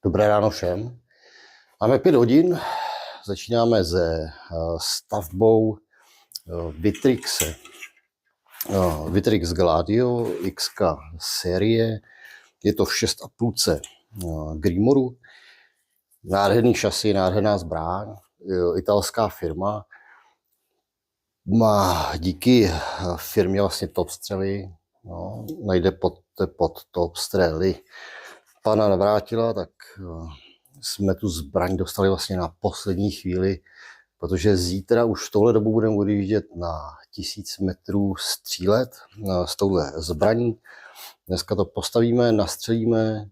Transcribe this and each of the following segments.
Dobré ráno všem. Máme 5 hodin, začínáme se stavbou Vitrixe. Vitrix Gladio XK série, je to v 6,5 Grimoru. Nádherný šasy, nádherná zbraň, italská firma. Má díky firmě vlastně Top Střely, najde pod Top Střely pana Navrátila, tak jsme tu zbraň dostali vlastně na poslední chvíli, protože zítra už v tohle dobu budeme odjíždět na 1000 metrů střílet s touhle zbraní. Dneska to postavíme, nastřelíme,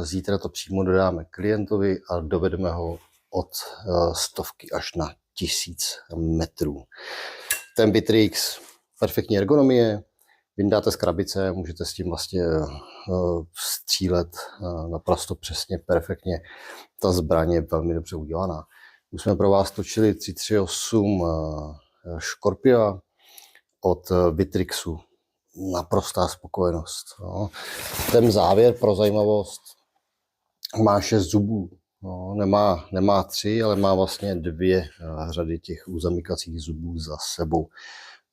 zítra to přímo dodáme klientovi a dovedeme ho od 100 až na 1000 metrů. Ten Vitrix, perfektní ergonomie, vyndáte z krabice, můžete s tím vlastně střílet naprosto přesně, perfektně. Ta zbraň je velmi dobře udělaná. Už jsme pro vás točili 338 Scorpia od Vitrixu. Naprostá spokojenost. No. Ten závěr pro zajímavost má 6 zubů. No, nemá 3, ale má vlastně 2 řady těch uzamykacích zubů za sebou.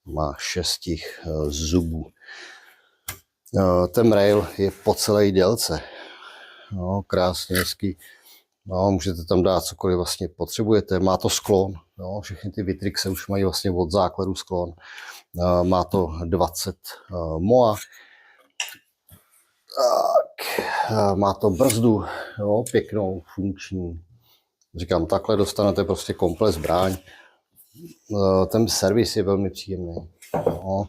Má 6 zubů. Ten rail je po celé délce. No, krásně, hezky. No, můžete tam dát cokoliv vlastně potřebujete. Má to sklon. No, všechny ty Vitrixe už mají vlastně od základu sklon. Má to 20 MOA. Tak, má to brzdu, jo, pěknou, funkční. Říkám, takhle dostanete prostě komplet zbraň. Ten servis je velmi příjemný. No,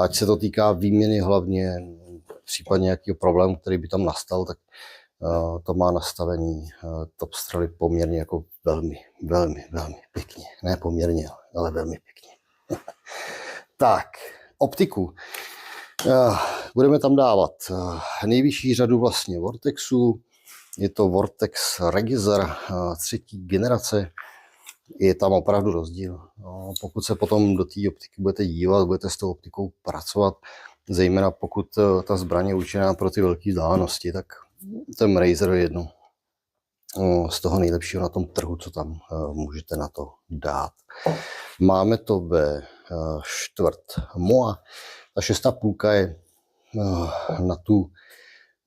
ať se to týká výměny hlavně, případně nějakého problému, který by tam nastal, tak to má nastavení Top Střely poměrně jako velmi pěkně. Ne poměrně, ale velmi pěkně. Tak, optiku. Budeme tam dávat nejvyšší řadu vlastně Vortexu. Je to Vortex Regizor 3. generace. Je tam opravdu rozdíl. Pokud se potom do té optiky budete dívat, budete s tou optikou pracovat, zejména pokud ta zbraň je určená pro ty velké vzdálenosti, tak ten Razor je jedno z toho nejlepšího na tom trhu, co tam můžete na to dát. Máme to ve 4 MOA. Ta 6,5 je na tu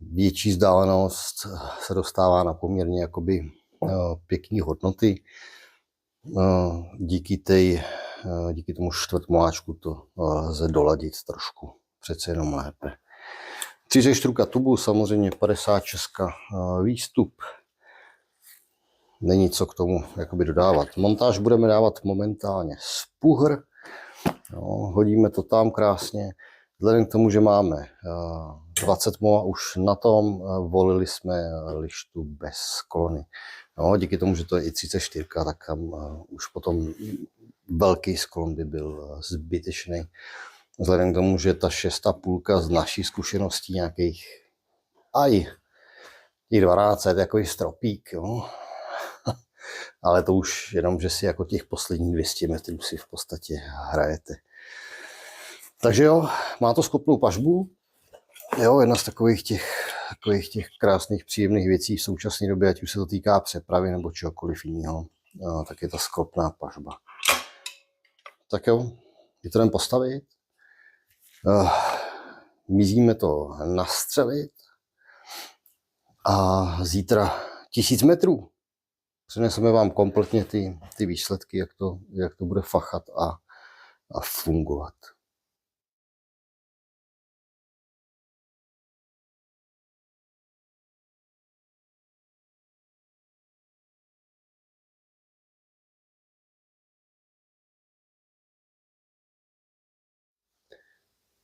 větší vzdálenost, se dostává na poměrně jakoby pěkné hodnoty. Díky tomu 4 MOAčku to lze doladit trošku, přece jenom lépe. 34 tubu, samozřejmě 56 výstup. Není co k tomu jakoby dodávat. Montáž budeme dávat momentálně z puhr. Hodíme to tam krásně. Vzhledem k tomu, že máme 20 MOA už na tom, volili jsme lištu bez sklony. Díky tomu, že to je i 34, tak tam už potom velký sklon by byl zbytečný. Vzhledem k tomu, že ta 6,5 z naší zkušeností nějakých 12 je takový stropík, jo. Ale to už jenom, že si jako těch posledních 200 metrů si v podstatě hrajete. Takže jo, má to skopnou pažbu. Jo, jedna z takových těch krásných, příjemných věcí v současné době, ať už se to týká přepravy nebo čehokoliv jiného, tak je ta sklopná pažba. Tak jo, je to jdem postavit. Mizíme to nastřelit a zítra 1000 metrů. Přineseme vám kompletně ty výsledky, jak to bude fachat a fungovat.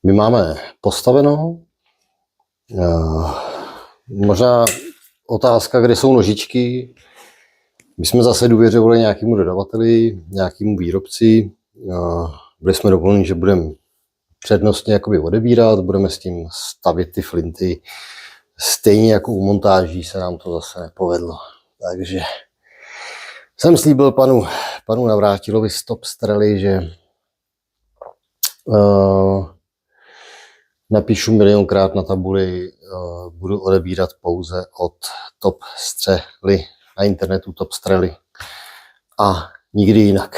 My máme postaveno. Možná otázka, kde jsou nožičky. My jsme zase důvěřovali nějakému dodavateli, nějakému výrobci. Byli jsme dovoleni, že budeme přednostně jakoby odebírat, budeme s tím stavět ty flinty. Stejně jako u montáží se nám to zase nepovedlo. Takže jsem slíbil panu Navrátilovi z Top Střely, že napíšu milionkrát na tabuli, budu odebírat pouze od Top Střely na internetu, Top Střely a nikdy jinak.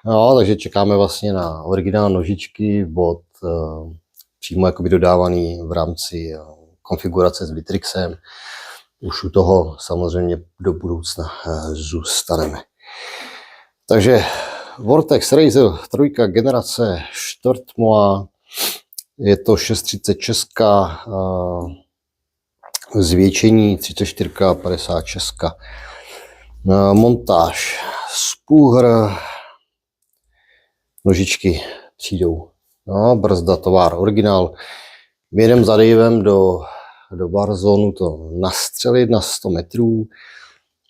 No, takže čekáme vlastně na originální nožičky od přímo jakoby dodávaný v rámci konfigurace s Vitrixem. Už u toho samozřejmě do budoucna zůstaneme. Takže Vortex Razor 3 generace čtvrtmoa, je to 630 česká, zvětšení 34 56. Montáž spůhr, nožičky přijdou. No, brzda, tovar, originál. Jedem za Davem do Warzone to nastřelit na 100 metrů.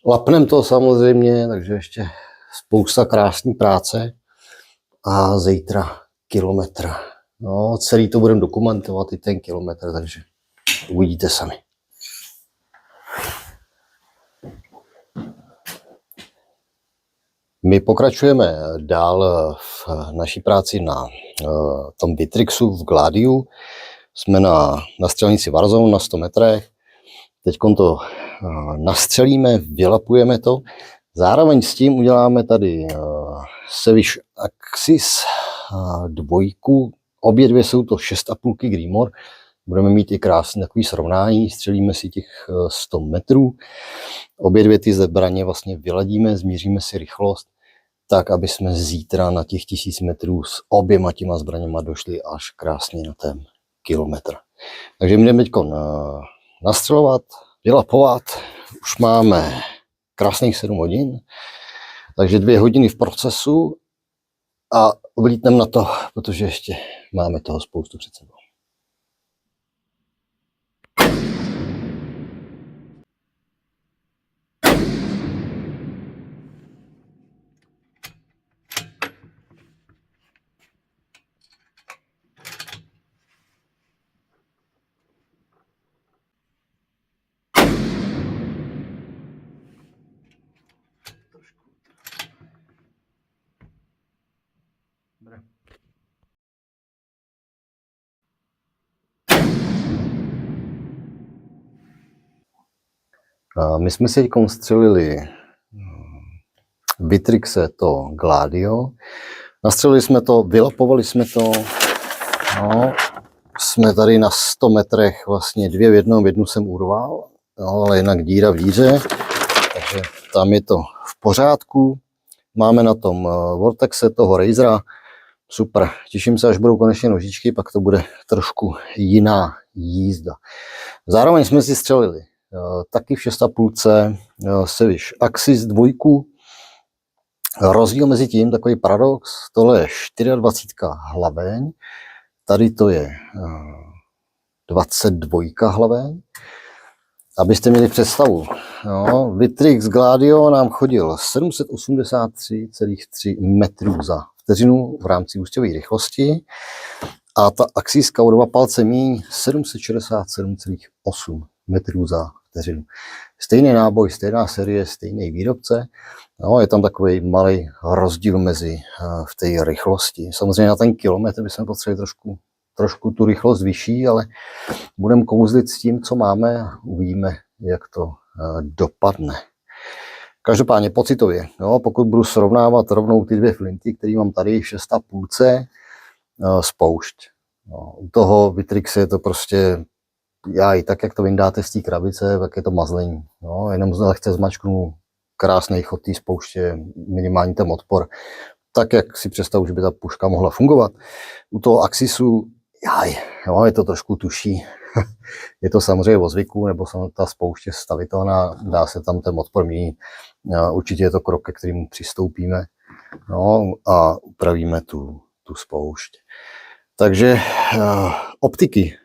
Lapnem to samozřejmě, takže ještě spousta krásné práce. A zítra kilometr. No, celý to budeme dokumentovat, i ten kilometr, takže uvidíte sami. My pokračujeme dál v naší práci na tom Vitrixu v Gladiu. Jsme na střelnici Warzone na 100 metrech. Teď to nastřelíme, vylapujeme to. Zároveň s tím uděláme tady Seviš Axis 2. Obě dvě jsou to 6,5 Greenmore. Budeme mít i krásné takové srovnání, střelíme si těch 100 metrů. Obě dvě ty zbraně vlastně vyladíme, zmíříme si rychlost, tak aby jsme zítra na těch 1000 metrů s oběma těma zbraněma došli až krásně na ten kilometr. Takže jdeme teď nastřelovat, vylapovat. Už máme krásných 7 hodin, takže 2 hodiny v procesu a vlítneme na to, protože ještě máme toho spoustu před sebou. My jsme si teď střelili Vitrixe to Gladio. Nastřelili jsme to, vylapovali jsme to. No, jsme tady na 100 metrech, vlastně 2 v jednu jsem urval, no, ale jinak díra v díře, takže tam je to v pořádku. Máme na tom Vortexe toho Razora, super, těším se, až budou konečně nožičky, pak to bude trošku jiná jízda. Zároveň jsme si střelili taky v 6,5 Seviš Axis 2. Rozdíl mezi tím, takový paradox, tohle je 24 hlaveň, tady to je 22 hlaveň. Abyste měli představu, no, Vitrix Gladio nám chodil 783,3 metrů za vteřinu v rámci ústěvové rychlosti a ta Axiska o 2 palce míň 767,8 metrů za vteřinu. Stejný náboj, stejná série, stejný výrobce, no, je tam takový malý rozdíl mezi v té rychlosti. Samozřejmě na ten kilometr bychom potřebovali trošku tu rychlost vyšší, ale budeme kouzlit s tím, co máme a uvidíme, jak to dopadne. Každopádně pocitově, jo, pokud budu srovnávat rovnou ty 2 flinty, které mám tady 6,5 spoušť. No, u toho Vitrixe je to prostě, já i tak, jak to vyndáte z té krabice, tak je to mazlení. No, jenom lehce zmačknu krásný chod té spouště, minimální ten odpor. Tak, jak si představu, že by ta puška mohla fungovat. U toho Axisu, jo, je to trošku tuší. Je to samozřejmě o zvyku, nebo ta spouště stavitelná, dá se tam ten odpor měnit. Určitě je to krok, ke kterému přistoupíme, no, a upravíme tu spoušť. Takže optiky,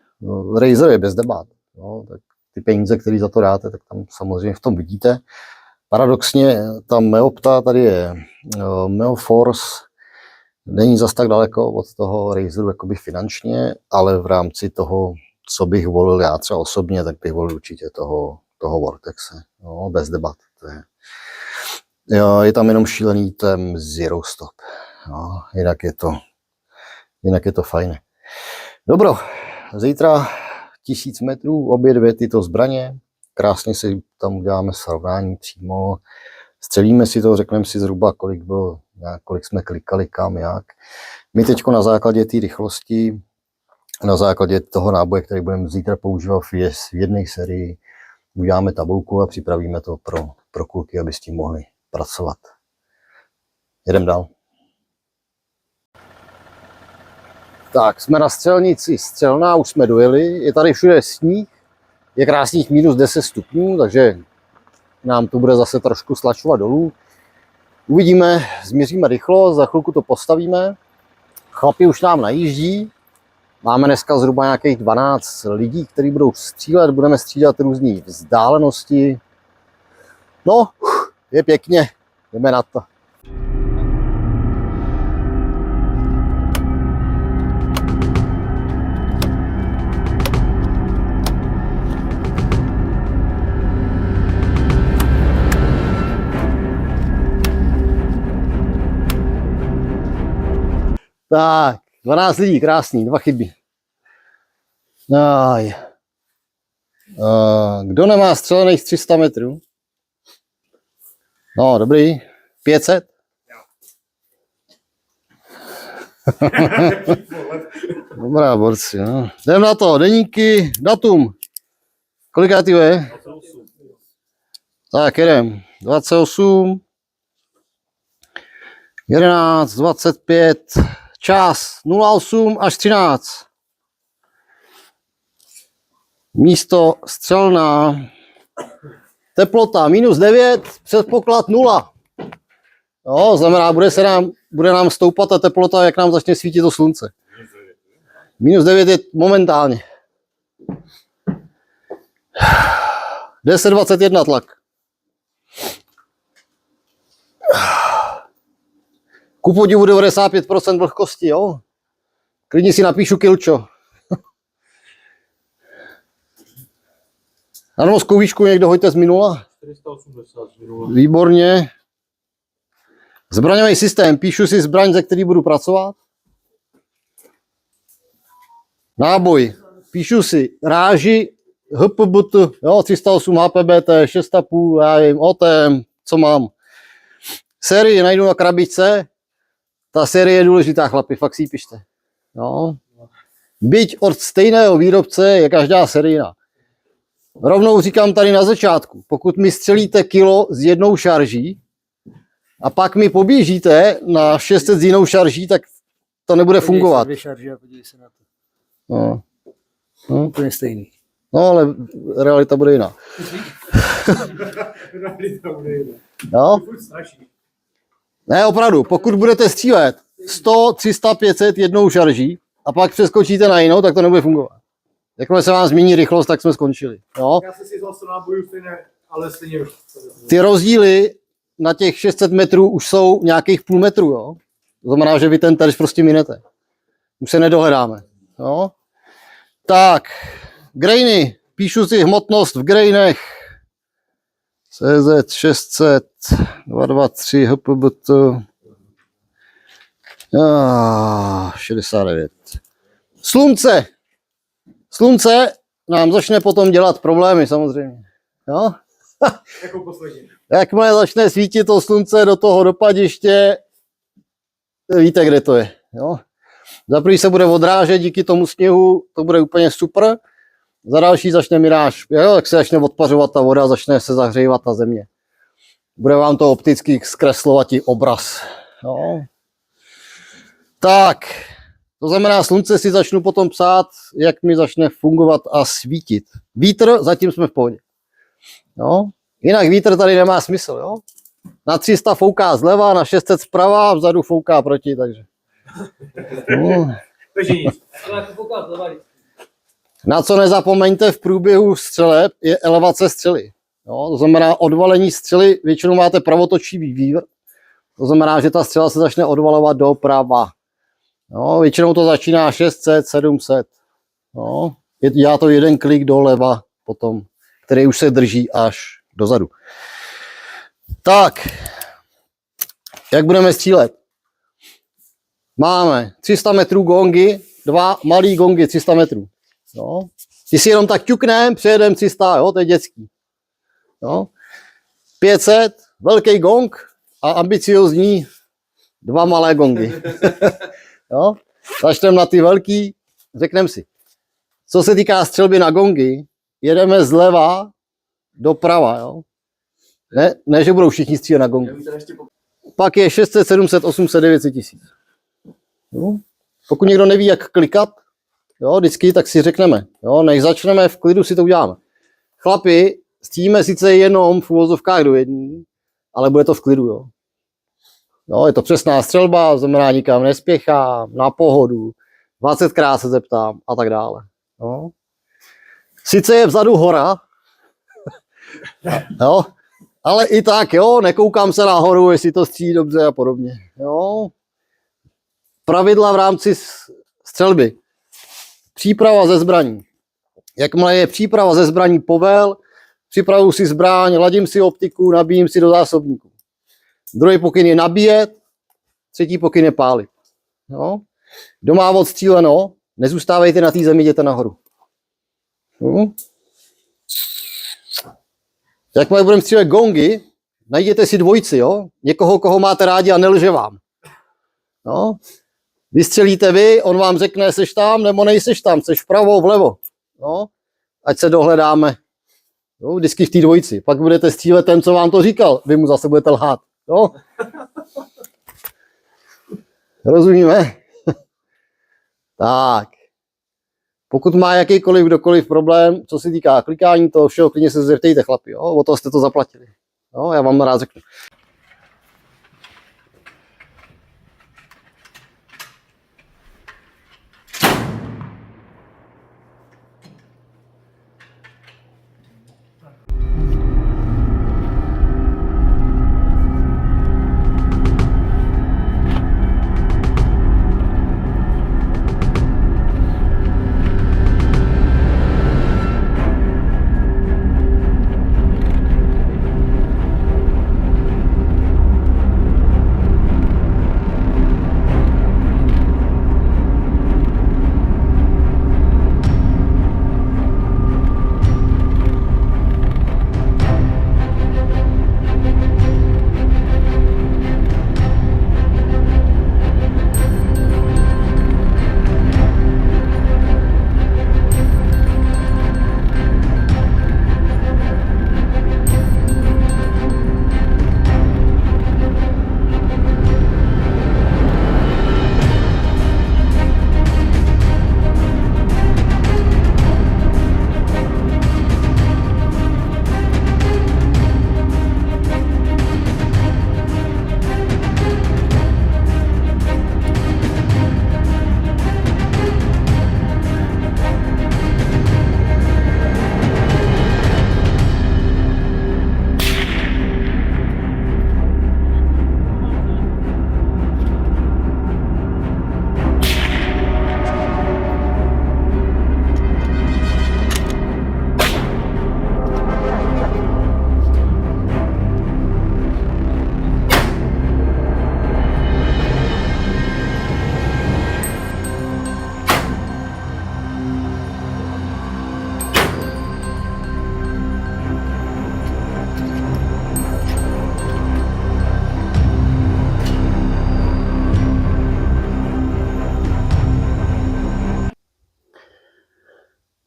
Razor je bez debat. No, tak ty peníze, které za to dáte, tak tam samozřejmě v tom vidíte. Paradoxně ta Meopta tady je Meoforce, není zas tak daleko od toho Razoru jakoby finančně, ale v rámci toho, co bych volil já třeba osobně, tak bych volil určitě toho Vortexe. No, bez debat. Je tam jenom šílený ten Zero Stop. No, jinak je to fajné. Dobro, zítra 1000 metrů, obě dvě tyto zbraně. Krásně si tam uděláme srovnání přímo. Střelíme si to, řekneme si zhruba, kolik bylo, kolik jsme klikali, kam, jak. My teď na základě té rychlosti, na základě toho náboje, který budeme zítra používat v jedné sérii, uděláme tabulku a připravíme to pro kluky, aby s tím mohli pracovat. Jedem dál. Tak, jsme na střelnici Střelná, už jsme dojeli, je tady všude sníh, je krásných minus 10 stupňů, takže nám to bude zase trošku stlačovat dolů. Uvidíme, změříme rychlost, za chvilku to postavíme. Chlapi už nám najíždí, máme dneska zhruba nějakých 12 lidí, kteří budou střílet, budeme střídat různé vzdálenosti. No, je pěkně, jdeme na to. Tak, 12 lidí, krásný, 2 chyby. Aj. Kdo nemá střelených 300 metrů? No, dobrý. 500? Dobrá, borci, no. Jdem na to, deníky, datum. Kolikátý je? 28. Tak, jedem. 28. 11, 25, čas 08 až 13. Místo Střelná. Teplota minus 9, předpoklad 0. No, znamená, bude nám stoupat ta teplota, jak nám začne svítit to slunce. Minus 9 je momentálně. 10,21 tlak. Ku podivu 95% vlhkosti, jo? Klidně si napíšu kilčo. Ano, z kouvíčku někdo hoďte z minula? 480 z minula. Výborně. Zbraňový systém, píšu si zbraň, ze který budu pracovat. Náboj, píšu si ráži, HPBT, jo, 308 HPBT, 6,5, já vím, OTM, co mám. Sérii najdu na krabičce. Ta série je důležitá, chlapi, fakt si ji pište. No. Byť od stejného výrobce je každá sérijná. Rovnou říkám tady na začátku, pokud mi střelíte kilo s jednou šarží a pak mi poběžíte na 600 s jinou šarží, tak to nebude fungovat. Dvě šarže a podívej se na to. No. No. Úplně stejný. No, ale realita bude jiná. Realita bude jiná. No? Furt straší. Ne, opravdu, pokud budete střílet 100, 300, 500 jednou šarží a pak přeskočíte na jinou, tak to nebude fungovat. Jakmile se vám změní rychlost, tak jsme skončili. No? Já jsem si vzal 100 nábojů stejně, ale stejně už. Ty rozdíly na těch 600 metrů už jsou nějakých půl metru, jo? To znamená, že vy ten terč prostě minete. Už se nedohledáme. Jo? Tak, grainy. Píšu si hmotnost v grainech. CZ 600, 223 HPBT, 69. Slunce. Slunce nám začne potom dělat problémy samozřejmě. Jo? Jako poslední. Jakmile začne svítit to slunce do toho dopadiště, víte, kde to je. Jo? Za první se bude odrážet díky tomu sněhu, to bude úplně super. Za další začne miráž, jo, tak se začne odpařovat ta voda, začne se zahřívat ta země. Bude vám to opticky zkreslovat i obraz. Jo. Tak, to znamená, slunce si začnu potom psát, jak mi začne fungovat a svítit. Vítr, zatím jsme v pohodě. Jo. Jinak vítr tady nemá smysl. Jo. Na 300 fouká zleva, na 600 zprava, vzadu fouká proti, takže. No. Takže nic. Na co nezapomeňte v průběhu střeleb je elevace střely. Jo, to znamená odvalení střely, většinou máte pravotočivý vývr. To znamená, že ta střela se začne odvalovat doprava. Jo, většinou to začíná 600, 700. Jo, dělá to jeden klik doleva potom, který už se drží až dozadu. Tak, jak budeme střílet? Máme 300 metrů gongy, 2 malý gongy 300 metrů. No. Ty si jenom tak ťuknem, přejedem 300, jo, to je dětský. No. 500, velký gong a ambiciozní 2 malé gongy. Jo. Začneme na ty velký, řekneme si. Co se týká střelby na gongy, jedeme zleva doprava, jo. Ne, že budou všichni střílet na gongy. Pak je 600, 700, 800, 900 tisíc. No. Pokud někdo neví, jak klikat, jo, vždycky, tak si řekneme, jo, než začneme, v klidu si to uděláme. Chlapi, střílíme sice jenom v uvozovkách do jední, ale bude to v klidu, jo. Jo, je to přesná střelba, znamená nikam nespěchám, na pohodu, 20krát se zeptám a tak dále. Jo. Sice je vzadu hora, jo, ale i tak, jo, nekoukám se nahoru, jestli to střílí dobře a podobně. Jo. Pravidla v rámci střelby. Příprava ze zbraní. Jakmile je příprava ze zbraní povel, připravuji si zbraň, ladím si optiku, nabíjím si do zásobníku. Druhý pokyn je nabíjet, třetí pokyn je pálit. Jo. Kdo má odstříleno, nezůstávejte na té zemi, jděte nahoru. Jo. Jakmile budeme střílet gongy, najděte si dvojici, jo? Někoho, koho máte rádi a nelže vám. No. Vystřelíte vy, on vám řekne, seš tam, nebo nejseš tam, seš vpravo, vlevo. No. Ať se dohledáme. Jo? Vždycky v té dvojici. Pak budete střílet ten, co vám to říkal. Vy mu zase budete lhát. Jo? Rozumíme? Tak. Pokud má jakýkoliv kdokoliv problém, co se týká klikání toho všeho, klidně se zeptejte, chlapi. Jo? O toho jste to zaplatili. Jo? Já vám rád řeknu.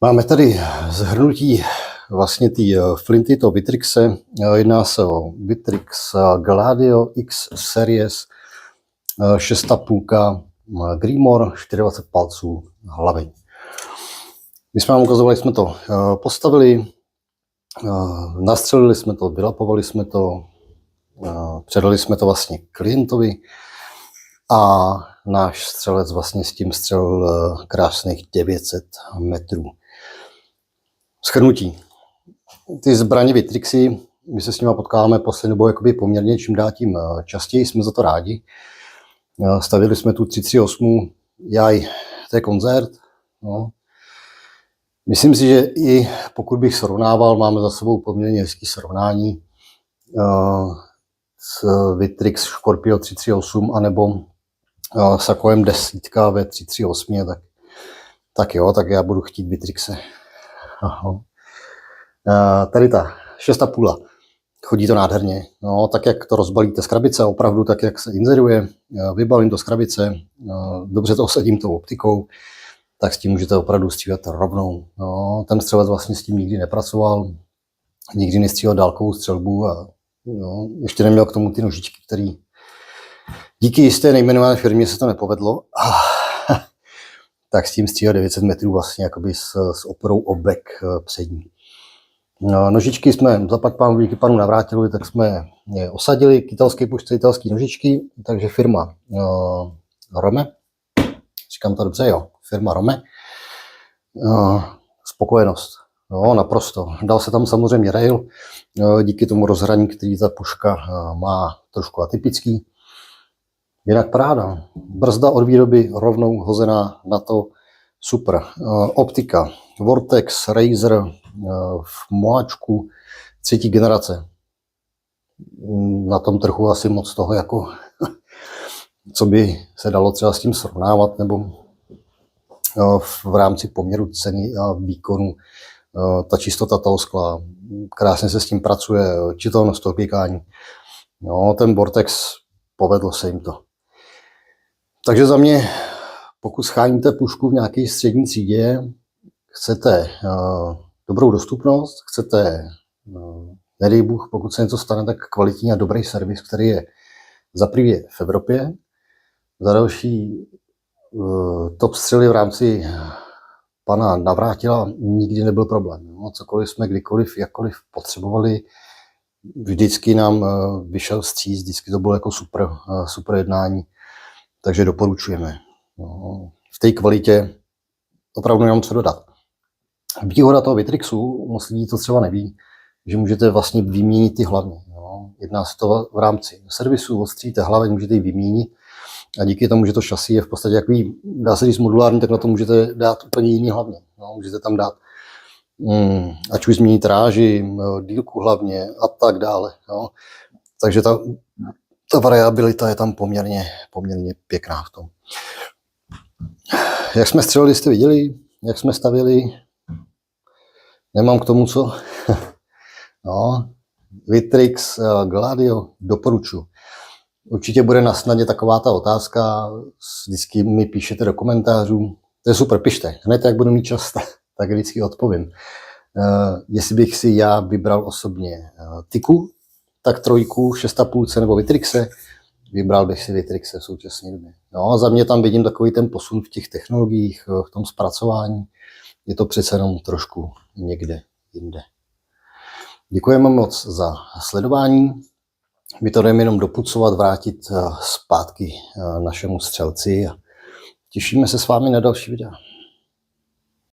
Máme tady shrnutí vlastně ty flinty, to Vitrixe. Jedná se o Vitrix Gladio X Series 6,5 Greenmore 24 palců hlaveň. My jsme vám ukazovali, jsme to postavili, nastřelili jsme to, vylapovali jsme to, předali jsme to vlastně klientovi a náš střelec vlastně s tím střelil krásných 900 metrů. Shrnutí. Ty zbraně Vitrixy, my se s nimi potkáváme poslední dobou jakoby poměrně čím dál tím častěji, jsme za to rádi. Stavili jsme tu 338, jaj, to je koncert. No. Myslím si, že i pokud bych srovnával, máme za sebou poměrně hezký srovnání s Vitrix Scorpio 338 anebo Sakoem 10 ve 338, tak Tak jo, tak já budu chtít Vitrixe. Aha. Tady ta 6,5. Chodí to nádherně. No, tak jak to rozbalíte z krabice, opravdu tak, jak se inzeruje, vybalím to z krabice, dobře to osadím tou optikou, tak s tím můžete opravdu střílet rovnou. No, ten střelec vlastně s tím nikdy nepracoval, nikdy nestřílel dálkovou střelbu a no, ještě neměl k tomu ty nožičky, které díky jisté nejmenované firmě se to nepovedlo. Tak s tím střílel 900 metrů vlastně jakoby s oporou obek přední. No, nožičky jsme zaplať pánu díky panu Navrátilovi, tak jsme je osadili k italské pušce italské nožičky, takže firma Rome, říkám to dobře, jo, firma Rome, spokojenost, no, naprosto. Dal se tam samozřejmě rail, díky tomu rozhraní, který ta puška má trošku atypický. Jinak paráda, brzda od výroby rovnou hozená na to, super. Optika, Vortex, Razer, v Moáčku, 3. generace. Na tom trhu asi moc toho, jako, co by se dalo třeba s tím srovnávat, nebo v rámci poměru ceny a výkonu. Ta čistota toho skla, krásně se s tím pracuje, čitelnost toho pěkání. No, ten Vortex, povedlo se jim to. Takže za mě, pokud scháníte pušku v nějaké střední třídě, chcete dobrou dostupnost, chcete, nedej Bůh, pokud se něco stane, tak kvalitní a dobrý servis, který je za prvě v Evropě, za další top střely v rámci pana Navrátila nikdy nebyl problém. No, cokoliv jsme kdykoliv, jakkoliv potřebovali, vždycky nám vyšel vstříc, vždycky to bylo jako super jednání, takže doporučujeme. No, v té kvalitě opravdu nemám co dodat. Výhoda toho Vitrixu, moc lidí to třeba neví, že můžete vlastně vyměnit ty hlavně. No. Jedná se to v rámci servisu, odstříte hlavě, můžete ji vyměnit a díky tomu, že to šasí je v podstatě jaký, dá se říct modulární, tak na to můžete dát úplně jiný hlavně. No. Můžete tam dát ať už změnit ráži, dílku hlavně a tak dále. No. Takže ta variabilita je tam poměrně pěkná v tom. Jak jsme střelili, jste viděli, jak jsme stavili. Nemám k tomu co. No, Vitrix Gladio doporučuji. Určitě bude na snadě taková ta otázka, vždycky mi píšete do komentářů. To je super, pište. Hned jak budu mít čas, tak vždycky odpovím. Jestli bych si já vybral osobně Tiku, tak 3, 6,5 nebo Vitrixe, vybral bych si Vitrixe v současné době. No a za mě tam vidím takový ten posun v těch technologiích, v tom zpracování. Je to přece jenom trošku někde jinde. Děkujeme moc za sledování. My to jdeme jenom dopucovat, vrátit zpátky našemu střelci a těšíme se s vámi na další videa.